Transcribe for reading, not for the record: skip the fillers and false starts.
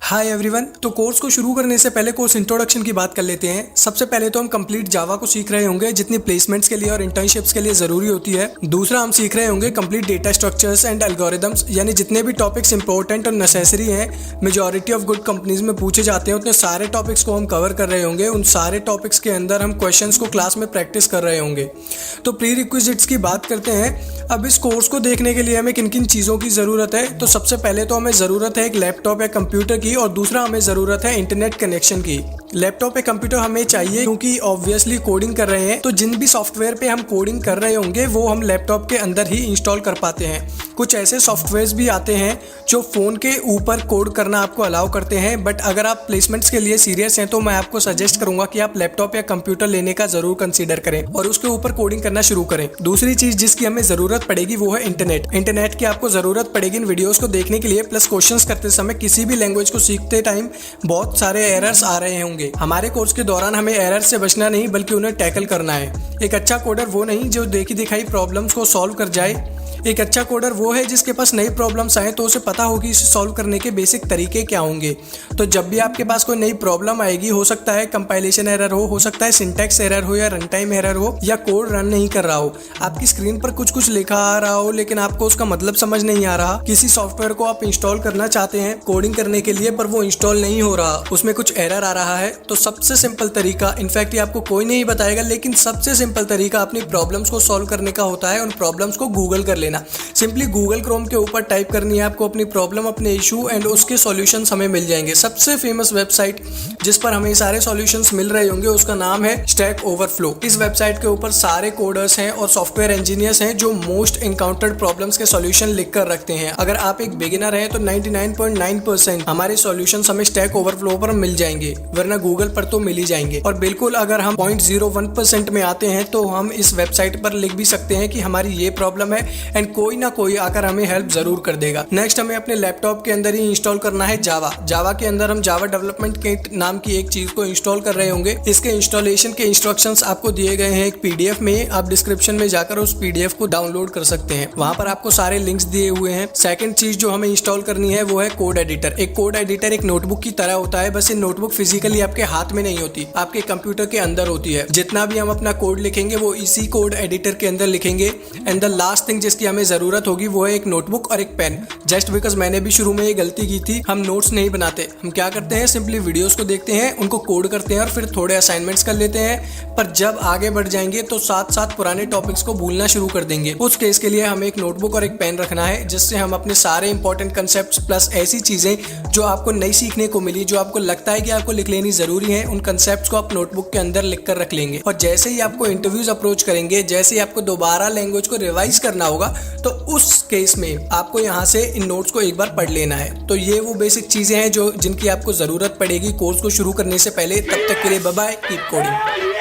Hi everyone. तो course को शुरू करने से पहले कोर्स इंट्रोडक्शन की बात कर लेते हैं। सबसे पहले तो हम कंप्लीट जावा को सीख रहे होंगे, जितनी प्लेसमेंट्स के लिए और इंटर्नशिप्स के लिए जरूरी होती है। दूसरा हम सीख रहे होंगे complete data structures and algorithms, यानी जितने भी टॉपिक्स इंपॉर्टेंट और नेसेसरी हैं, मेजॉरिटी ऑफ गुड कंपनीज में पूछे जाते हैं, उतने सारे टॉपिक्स को हम कवर कर रहे होंगे। उन सारे टॉपिक्स के अंदर हम क्वेश्चंस को क्लास में प्रैक्टिस कर रहे होंगे। तो प्री रिक्विजिट्स की बात करते हैं। अब इस कोर्स को देखने के लिए हमें किन किन चीज़ों की ज़रूरत है। तो सबसे पहले तो हमें ज़रूरत है एक लैपटॉप या कंप्यूटर की, और दूसरा हमें ज़रूरत है इंटरनेट कनेक्शन की। लैपटॉप या कंप्यूटर हमें चाहिए क्योंकि ऑब्वियसली कोडिंग कर रहे हैं, तो जिन भी सॉफ्टवेयर पे हम कोडिंग कर रहे होंगे वो हम लैपटॉप के अंदर ही इंस्टॉल कर पाते हैं। कुछ ऐसे सॉफ्टवेयर्स भी आते हैं जो फ़ोन के ऊपर कोड करना आपको अलाउ करते हैं, बट अगर आप प्लेसमेंट्स के लिए सीरियस हैं तो मैं आपको सजेस्ट करूंगा कि आप लैपटॉप या कंप्यूटर लेने का ज़रूर कंसीडर करें और उसके ऊपर कोडिंग करना शुरू करें। दूसरी चीज़ जिसकी हमें ज़रूरत पड़ेगी वो है इंटरनेट की आपको ज़रूरत पड़ेगी इन वीडियोज़ को देखने के लिए। प्लस क्वेश्चंस करते समय किसी भी लैंग्वेज को सीखते टाइम बहुत सारे एरर्स आ रहे होंगे। हमारे कोर्स के दौरान हमें एरर से बचना नहीं बल्कि उन्हें टैकल करना है। एक अच्छा कोडर वो नहीं जो देखी दिखाई प्रॉब्लम्स को सॉल्व कर जाए। एक अच्छा कोडर वो है जिसके पास नई प्रॉब्लम्स आए तो उसे पता होगी इसे सॉल्व करने के बेसिक तरीके क्या होंगे। तो जब भी आपके पास कोई नई प्रॉब्लम आएगी, हो सकता है कंपाइलेशन एरर हो सकता है सिंटैक्स एरर हो, या रन टाइम एरर हो, या कोड रन नहीं कर रहा हो, आपकी स्क्रीन पर कुछ लिखा आ रहा हो लेकिन आपको उसका मतलब समझ नहीं आ रहा, किसी सॉफ्टवेयर को आप इंस्टॉल करना चाहते हैं कोडिंग करने के लिए पर वो इंस्टॉल नहीं हो रहा, उसमें कुछ एरर आ रहा है, तो सबसे सिंपल तरीका, इनफैक्ट ये आपको कोई नहीं बताएगा, लेकिन सबसे सिंपल तरीका अपनी प्रॉब्लम्स को सॉल्व करने का होता है उन प्रॉब्लम्स को गूगल कर लेना। सिंपली गूगल क्रोम के ऊपर टाइप करनी है आपको अपनी प्रॉब्लम, अपने इशू, एंड उसके सॉल्यूशंस हमें मिल जाएंगे। सबसे फेमस वेबसाइट जिस पर हमें सारे सॉल्यूशंस मिल रहे होंगे उसका नाम है स्टैक ओवरफ्लो। इस वेबसाइट के ऊपर सारे कोडर्स हैं और सॉफ्टवेयर इंजीनियर्स हैं जो मोस्ट एनकाउंटर्ड प्रॉब्लम्स के सॉल्यूशन लिख कर रखते हैं। अगर आप एक बिगिनर हैं तो 99.9% हमारे सॉल्यूशंस हमें स्टैक ओवरफ्लो पर मिल जाएंगे, वरना गूगल पर तो मिल ही जाएंगे। और बिल्कुल अगर हम 0.01% में आते हैं तो हम इस वेबसाइट पर लिख भी सकते हैं कि हमारी ये प्रॉब्लम है, एंड कोई ना कोई आकर हमें हेल्प जरूर कर देगा। नेक्स्ट हमें अपने लैपटॉप के अंदर ही इंस्टॉल करना है जावा के अंदर हम जावा डेवलपमेंट किट नाम की एक चीज को इंस्टॉल कर रहे होंगे। इसके इंस्टॉलेशन के इंस्ट्रक्शंस आपको दिए गए हैं एक पीडीएफ में, आप डिस्क्रिप्शन में जाकर उस पीडीएफ को डाउनलोड कर सकते हैं, वहां पर आपको सारे लिंक्स दिए हुए हैं। सेकंड चीज जो हमें इंस्टॉल करनी है वो है कोड एडिटर। एक कोड एडिटर एक नोटबुक की तरह होता है, बस ये नोटबुक फिजिकली आपके हाथ में नहीं होती, आपके कंप्यूटर के अंदर होती है। जितना भी हम अपना कोड लिखेंगे वो इसी कोड एडिटर के अंदर लिखेंगे। एंड द लास्ट थिंग जिसकी हमें जरूरत होगी वो है एक नोटबुक और एक पेन। जस्ट बिकॉज मैंने भी शुरू में ये गलती की थी, हम नोट्स नहीं बनाते, हम क्या करते हैं सिंपली वीडियोस को देखते हैं, उनको कोड करते हैं और फिर थोड़े असाइनमेंट्स कर लेते हैं। पर जब आगे बढ़ जाएंगे तो साथ साथ पुराने टॉपिक्स को भूलना शुरू कर देंगे। उस केस के लिए हमें एक नोटबुक और एक पेन रखना है, जिससे हम अपने सारे इंपॉर्टेंट कंसेप्ट प्लस ऐसी चीजें जो आपको नई सीखने को मिली, जो आपको लगता है कि आपको लिख लेनी जरूरी है, उन कंसेप्ट को आप नोटबुक के अंदर लिख कर रख लेंगे। और जैसे ही आपको इंटरव्यूज अप्रोच करेंगे, जैसे ही आपको दोबारा लैंग्वेज को रिवाइज करना होगा, तो उस केस में आपको यहाँ से इन नोट्स को एक बार पढ़ लेना है। तो ये वो बेसिक चीजें हैं जो जिनकी आपको जरूरत पड़ेगी कोर्स को शुरू करने से पहले। तब तक के लिए बाय बाय, कीप कोडिंग।